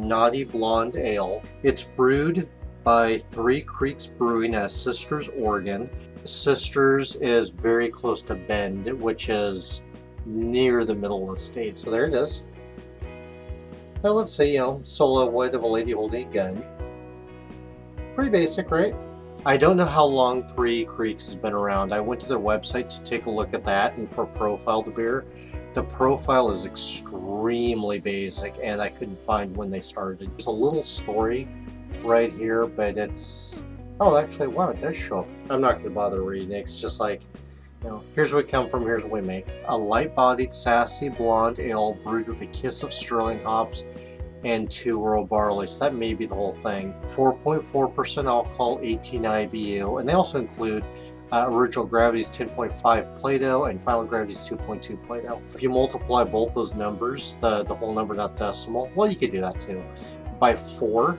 Knotty Blonde Ale. It's brewed by Three Creeks Brewing at Sisters, Oregon. Sisters is very close to Bend, which is near the middle of the state. So there it is. Now let's see, silhouette of a lady holding a gun. Pretty basic, right? I don't know how long Three Creeks has been around. I went to their website to take a look at that and for profile the beer. The profile is extremely basic and I couldn't find when they started. There's a little story right here, but it's... Oh, actually, wow, it does show up. I'm not going to bother reading it. It's just like, here's what we come from, here's what we make. A light-bodied, sassy blonde ale brewed with a kiss of sterling hops and 2-row barley, so that may be the whole thing. 4.4% alcohol, 18 IBU, and they also include original gravity's 10.5 Plato and final gravity's 2.2 Plato. If you multiply both those numbers, the whole number, not decimal, well, you could do that too, by 4,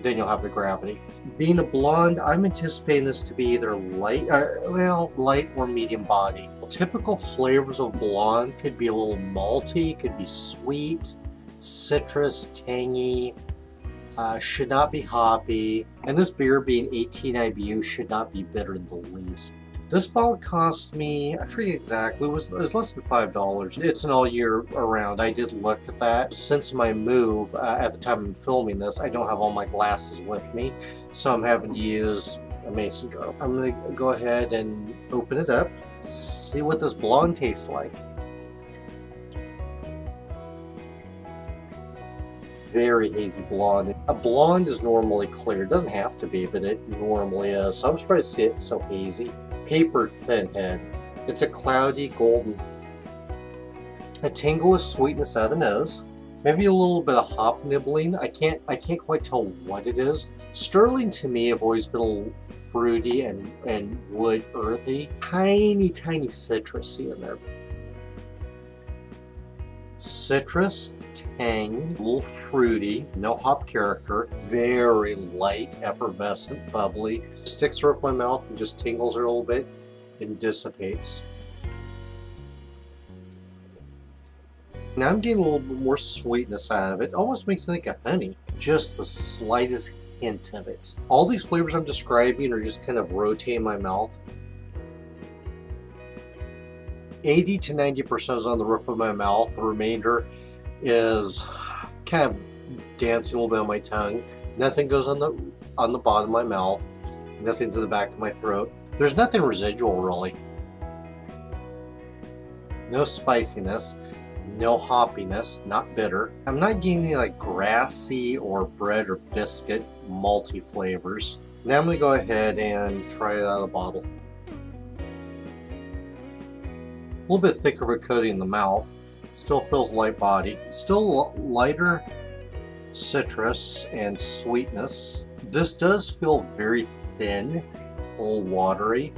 then you'll have the gravity. Being a blonde, I'm anticipating this to be either light or medium body. Typical flavors of blonde could be a little malty, could be sweet, citrus, tangy, should not be hoppy, and this beer being 18 IBU should not be bitter in the least. This bottle cost me, I forget exactly, it was less than $5. It's an all year around. I did look at that. Since my move, at the time I'm filming this, I don't have all my glasses with me, so I'm having to use a mason jar. I'm going to go ahead and open it up, see what this blonde tastes like. Very hazy blonde. A blonde is normally clear. It doesn't have to be, but it normally is. So I'm surprised to see it so hazy. Paper thin head. It's a cloudy golden. A tingle of sweetness out of the nose. Maybe a little bit of hop nibbling. I can't quite tell what it is. Sterling to me have always been a little fruity and wood earthy. Tiny citrusy in there. Citrus, tang, a little fruity, no hop character, very light, effervescent, bubbly. Sticks her up my mouth and just tingles her a little bit and dissipates. Now I'm getting a little bit more sweetness out of it. Almost makes me think of honey. Just the slightest hint of it. All these flavors I'm describing are just kind of rotating in my mouth. 80 to 90% is on the roof of my mouth. The remainder is kind of dancing a little bit on my tongue. Nothing goes on the bottom of my mouth. Nothing's in the back of my throat. There's nothing residual really. No spiciness, no hoppiness, not bitter. I'm not getting any like grassy or bread or biscuit malty flavors. Now I'm going to go ahead and try it out of the bottle. A little bit thicker of a coating in the mouth. Still feels light body. Still lighter citrus and sweetness. This does feel very thin, a little watery.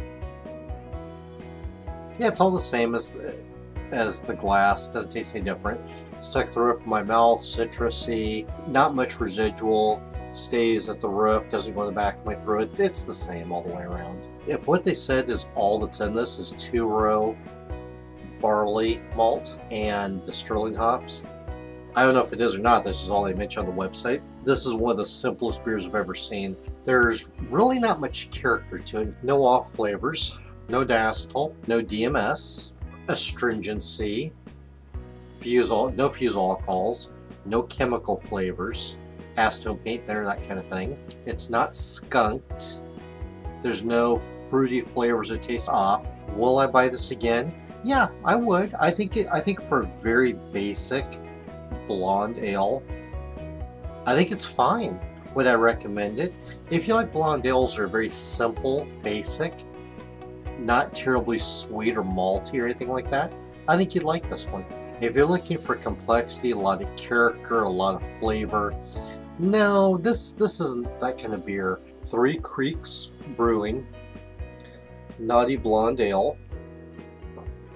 Yeah, it's all the same as the glass. Doesn't taste any different. Stuck to the roof of my mouth, citrusy, not much residual. Stays at the roof, doesn't go in the back of my throat. It's the same all the way around. If what they said is all that's in this is 2-row barley malt and the sterling hops, I don't know if it is or not. This is all they mention on the website. This is one of the simplest beers I've ever seen. There's really not much character to it. No off flavors, no diacetyl, no DMS, astringency, no fusel alcohols, no chemical flavors, acetone paint there, that kind of thing. It's not skunked. There's no fruity flavors that taste off. Will I buy this again? Yeah, I would. I think for a very basic blonde ale, I think it's fine. Would I recommend it? If you like blonde ales that are very simple, basic, not terribly sweet or malty or anything like that, I think you'd like this one. If you're looking for complexity, a lot of character, a lot of flavor, no, this isn't that kind of beer. Three Creeks Brewing, Knotty Blonde Ale,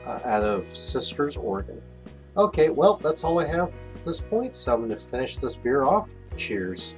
out of Sisters, Oregon. Okay, well, that's all I have at this point, so I'm going to finish this beer off. Cheers.